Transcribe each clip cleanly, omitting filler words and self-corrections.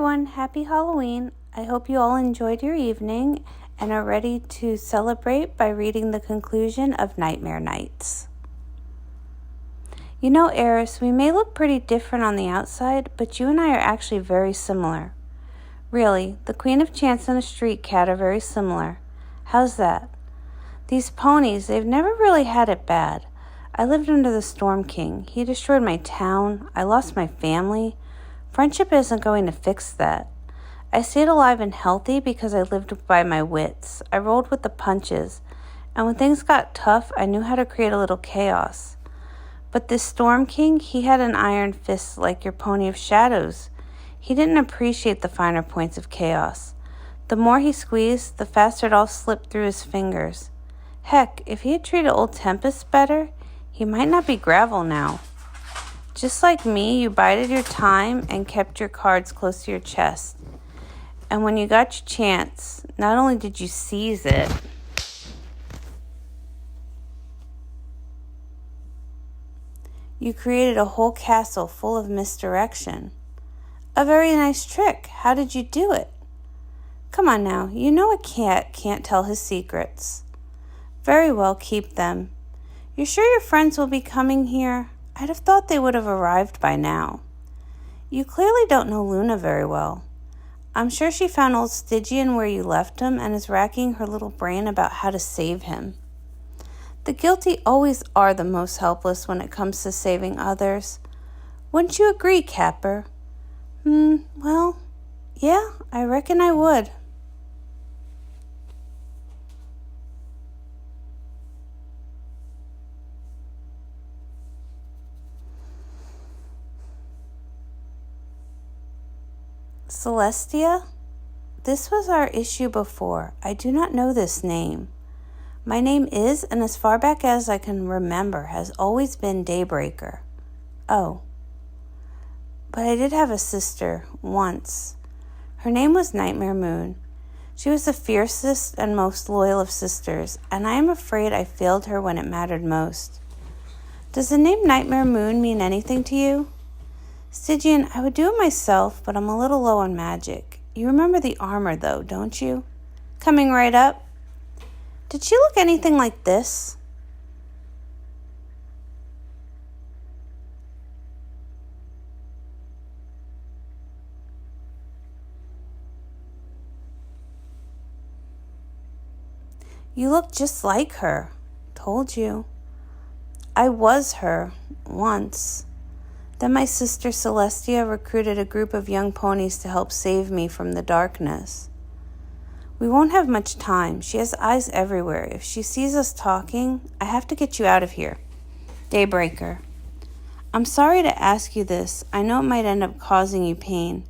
everyone, happy Halloween. I hope you all enjoyed your evening and are ready to celebrate by reading the conclusion of Nightmare Nights. You know, Eris, we may look pretty different on the outside, but you and I are actually very similar. Really, the Queen of Chance and a street cat are very similar. How's that? These ponies, they've never really had it bad. I lived under the Storm King. He destroyed my town. I lost my family. Friendship isn't going to fix that. I stayed alive and healthy because I lived by my wits. I rolled with the punches. And when things got tough, I knew how to create a little chaos. But this Storm King, he had an iron fist like your pony of shadows. He didn't appreciate the finer points of chaos. The more he squeezed, the faster it all slipped through his fingers. Heck, if he had treated old Tempest better, he might not be gravel now. Just like me, you bided your time and kept your cards close to your chest. And when you got your chance, not only did you seize it, you created a whole castle full of misdirection. A very nice trick. How did you do it? Come on now, you know a cat can't tell his secrets. Very well, keep them. You're sure your friends will be coming here? I'd have thought they would have arrived by now. You clearly don't know Luna very well. I'm sure she found old Stygian where you left him and is racking her little brain about how to save him. The guilty always are the most helpless when it comes to saving others. Wouldn't you agree, Capper? Well, yeah, I reckon I would. Celestia? This was our issue before. I do not know this name. My name is, and as far back as I can remember, has always been Daybreaker. Oh. But I did have a sister, once. Her name was Nightmare Moon. She was the fiercest and most loyal of sisters, and I am afraid I failed her when it mattered most. Does the name Nightmare Moon mean anything to you? Stygian, I would do it myself, but I'm a little low on magic. You remember the armor, though, don't you? Coming right up. Did she look anything like this? You look just like her. Told you. I was her, once. Then my sister Celestia recruited a group of young ponies to help save me from the darkness. We won't have much time. She has eyes everywhere. If she sees us talking, I have to get you out of here. Daybreaker. I'm sorry to ask you this. I know it might end up causing you pain.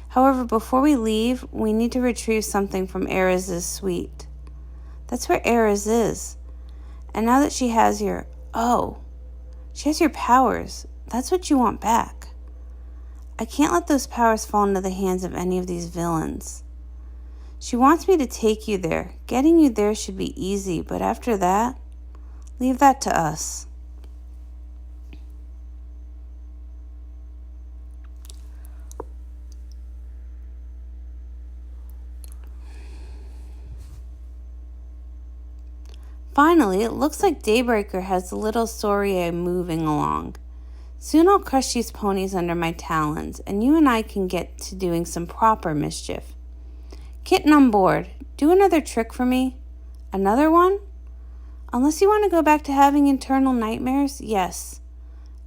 However, before we leave, we need to retrieve something from Eris' suite. That's where Eris is. And now that she has your powers. That's what you want back. I can't let those powers fall into the hands of any of these villains. She wants me to take you there. Getting you there should be easy, but after that, leave that to us. Finally, it looks like Daybreaker has the little Soria moving along. Soon I'll crush these ponies under my talons, and you and I can get to doing some proper mischief. Kitten on board, do another trick for me. Another one? Unless you want to go back to having internal nightmares, yes.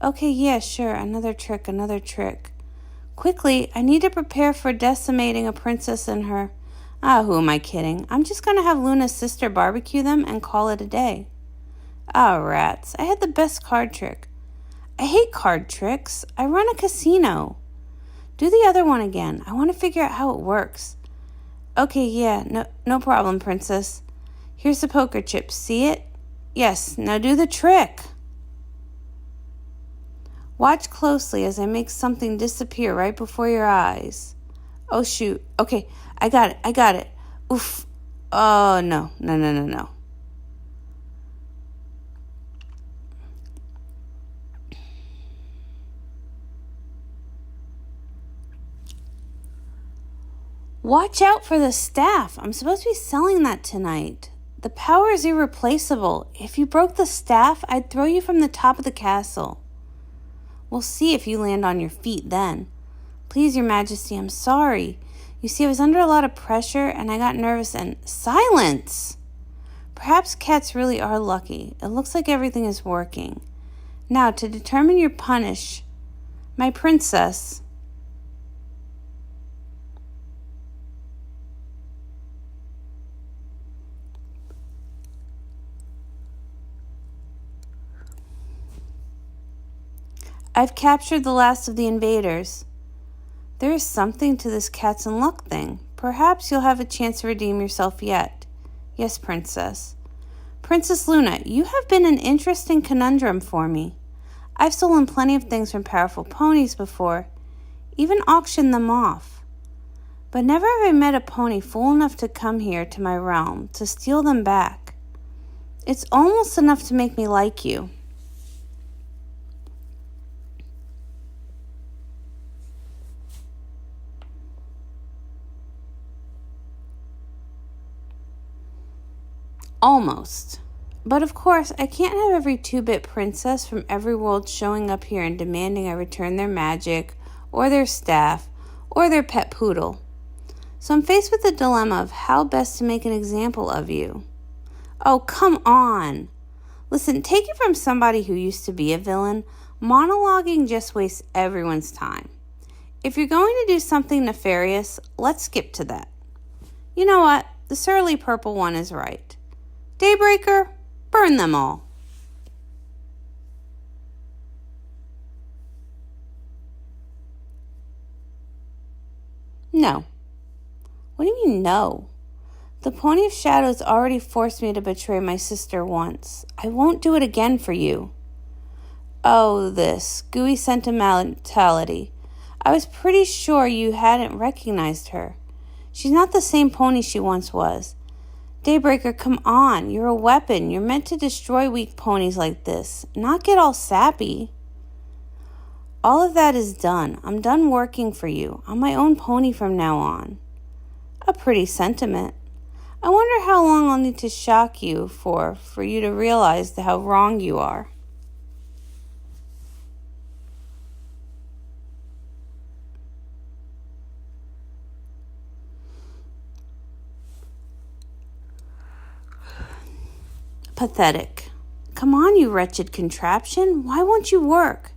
Okay, yeah, sure, another trick. Quickly, I need to prepare for decimating a princess and her... who am I kidding? I'm just going to have Luna's sister barbecue them and call it a day. Rats, I had the best card trick. I hate card tricks. I run a casino. Do the other one again. I want to figure out how it works. Okay, yeah, no problem, princess. Here's the poker chip. See it? Yes, now do the trick. Watch closely as I make something disappear right before your eyes. Oh, shoot. Okay, I got it. Oof. Oh, no. Watch out for the staff. I'm supposed to be selling that tonight. The power is irreplaceable. If you broke the staff, I'd throw you from the top of the castle. We'll see if you land on your feet then. Please, Your Majesty, I'm sorry. You see, I was under a lot of pressure and I got nervous and... Silence! Perhaps cats really are lucky. It looks like everything is working. Now, to determine your punish, my princess... I've captured the last of the invaders. There is something to this cats in luck thing. Perhaps you'll have a chance to redeem yourself yet. Yes, Princess. Princess Luna, you have been an interesting conundrum for me. I've stolen plenty of things from powerful ponies before, even auctioned them off. But never have I met a pony fool enough to come here to my realm to steal them back. It's almost enough to make me like you. Almost. But of course, I can't have every 2-bit princess from every world showing up here and demanding I return their magic, or their staff, or their pet poodle. So I'm faced with the dilemma of how best to make an example of you. Oh, come on! Listen, take it from somebody who used to be a villain, monologuing just wastes everyone's time. If you're going to do something nefarious, let's skip to that. You know what? The surly purple one is right. Daybreaker, burn them all. No. What do you mean, no? The Pony of Shadows already forced me to betray my sister once. I won't do it again for you. Oh, this gooey sentimentality. I was pretty sure you hadn't recognized her. She's not the same pony she once was. Daybreaker, come on. You're a weapon. You're meant to destroy weak ponies like this, not get all sappy. All of that is done. I'm done working for you. I'm my own pony from now on. A pretty sentiment. I wonder how long I'll need to shock you for you to realize how wrong you are. Pathetic. Come on, you wretched contraption. Why won't you work?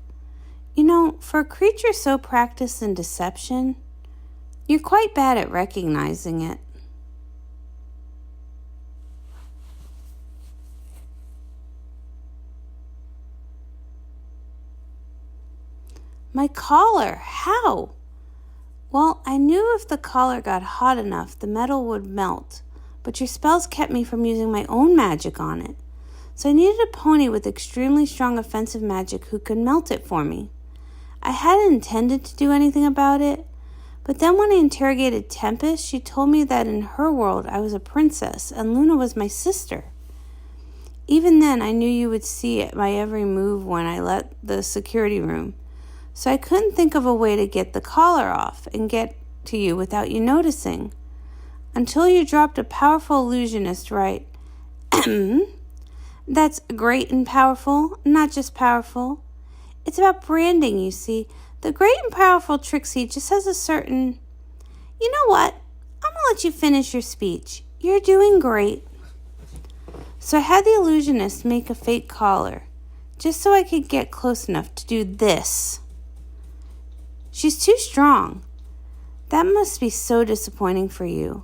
You know, for a creature so practiced in deception, you're quite bad at recognizing it. My collar. How? Well, I knew if the collar got hot enough, the metal would melt. But your spells kept me from using my own magic on it. So I needed a pony with extremely strong offensive magic who could melt it for me. I hadn't intended to do anything about it, but then when I interrogated Tempest, she told me that in her world I was a princess and Luna was my sister. Even then, I knew you would see my every move when I left the security room, so I couldn't think of a way to get the collar off and get to you without you noticing. Until you dropped a powerful illusionist, right? That's great and powerful, not just powerful. It's about branding, you see. The great and powerful Trixie just has a certain... You know what? I'm going to let you finish your speech. You're doing great. So I had the illusionist make a fake collar, just so I could get close enough to do this. She's too strong. That must be so disappointing for you.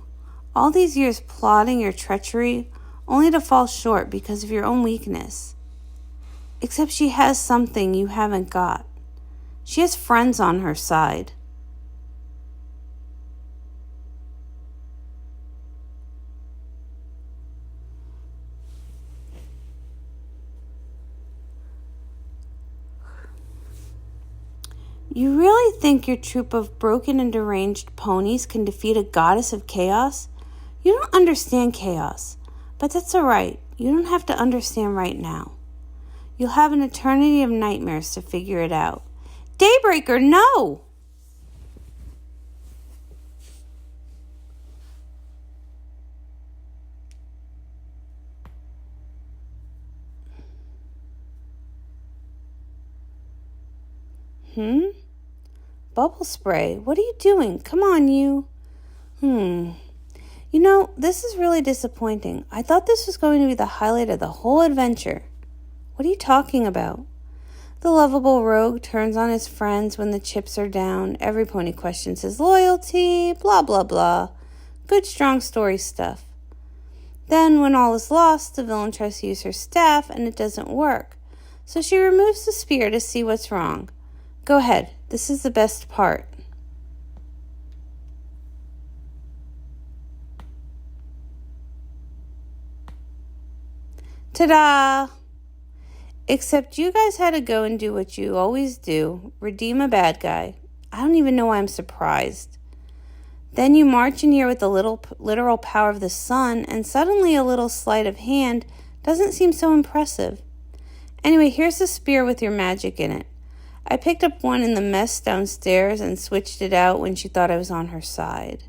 All these years plotting your treachery, only to fall short because of your own weakness. Except she has something you haven't got. She has friends on her side. You really think your troop of broken and deranged ponies can defeat a goddess of chaos? You don't understand chaos, but that's all right. You don't have to understand right now. You'll have an eternity of nightmares to figure it out. Daybreaker, no! Bubble spray. What are you doing? Come on, you. You know, this is really disappointing. I thought this was going to be the highlight of the whole adventure. What are you talking about? The lovable rogue turns on his friends when the chips are down. Every pony questions his loyalty, blah, blah, blah. Good, strong story stuff. Then, when all is lost, the villain tries to use her staff and it doesn't work. So she removes the spear to see what's wrong. Go ahead. This is the best part. Ta-da! Except you guys had to go and do what you always do, redeem a bad guy. I don't even know why I'm surprised. Then you march in here with the literal power of the sun, and suddenly a little sleight of hand doesn't seem so impressive. Anyway, here's the spear with your magic in it. I picked up one in the mess downstairs and switched it out when she thought I was on her side.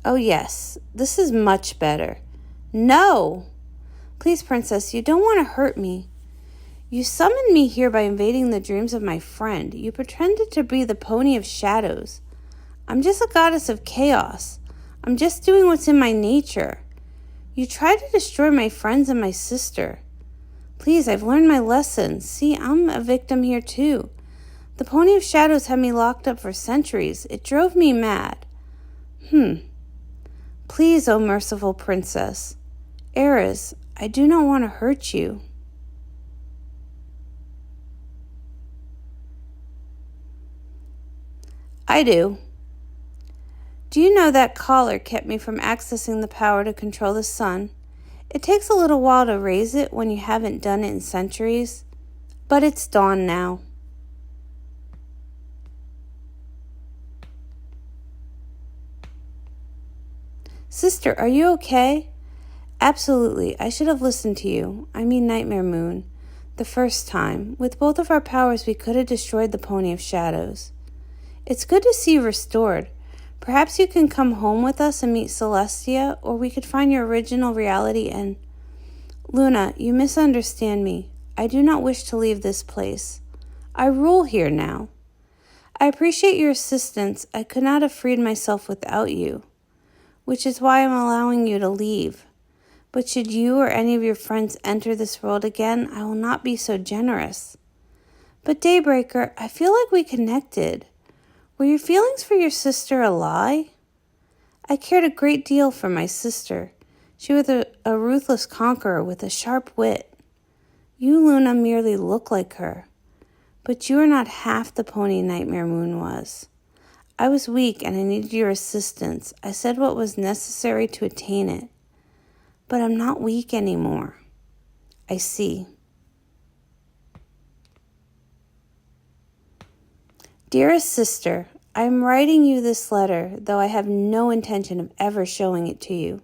Oh yes, this is much better. No! Please, princess, you don't want to hurt me. You summoned me here by invading the dreams of my friend. You pretended to be the pony of shadows. I'm just a goddess of chaos. I'm just doing what's in my nature. You tried to destroy my friends and my sister. Please, I've learned my lesson. See, I'm a victim here too. The pony of shadows had me locked up for centuries. It drove me mad. Please, O merciful princess. Eris, I do not want to hurt you. I do. Do you know that collar kept me from accessing the power to control the sun? It takes a little while to raise it when you haven't done it in centuries, but it's dawn now. Sister, are you okay? Absolutely. I should have listened to you. I mean Nightmare Moon. The first time. With both of our powers, we could have destroyed the Pony of Shadows. It's good to see you restored. Perhaps you can come home with us and meet Celestia, or we could find your original reality and... Luna, you misunderstand me. I do not wish to leave this place. I rule here now. I appreciate your assistance. I could not have freed myself without you, which is why I'm allowing you to leave. But should you or any of your friends enter this world again, I will not be so generous. But Daybreaker, I feel like we connected. Were your feelings for your sister a lie? I cared a great deal for my sister. She was a ruthless conqueror with a sharp wit. You, Luna, merely look like her. But you are not half the pony Nightmare Moon was. I was weak and I needed your assistance. I said what was necessary to attain it. But I'm not weak anymore. I see. Dearest sister, I am writing you this letter, though I have no intention of ever showing it to you.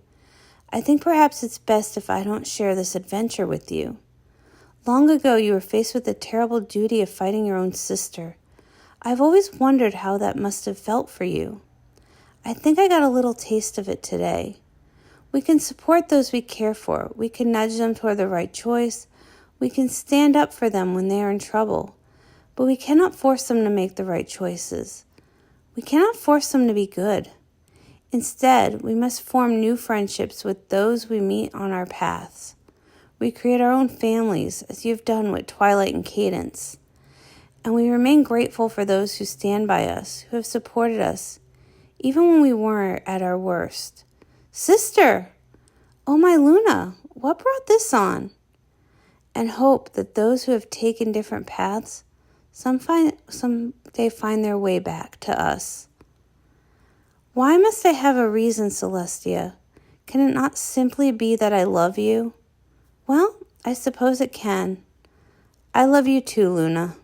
I think perhaps it's best if I don't share this adventure with you. Long ago, you were faced with the terrible duty of fighting your own sister. I've always wondered how that must have felt for you. I think I got a little taste of it today. We can support those we care for. We can nudge them toward the right choice. We can stand up for them when they are in trouble. But we cannot force them to make the right choices. We cannot force them to be good. Instead, we must form new friendships with those we meet on our paths. We create our own families, as you have done with Twilight and Cadence. And we remain grateful for those who stand by us, who have supported us, even when we weren't at our worst. Sister! Oh, my Luna, what brought this on? And hope that those who have taken different paths someday find their way back to us. Why must I have a reason, Celestia? Can it not simply be that I love you? Well, I suppose it can. I love you too, Luna.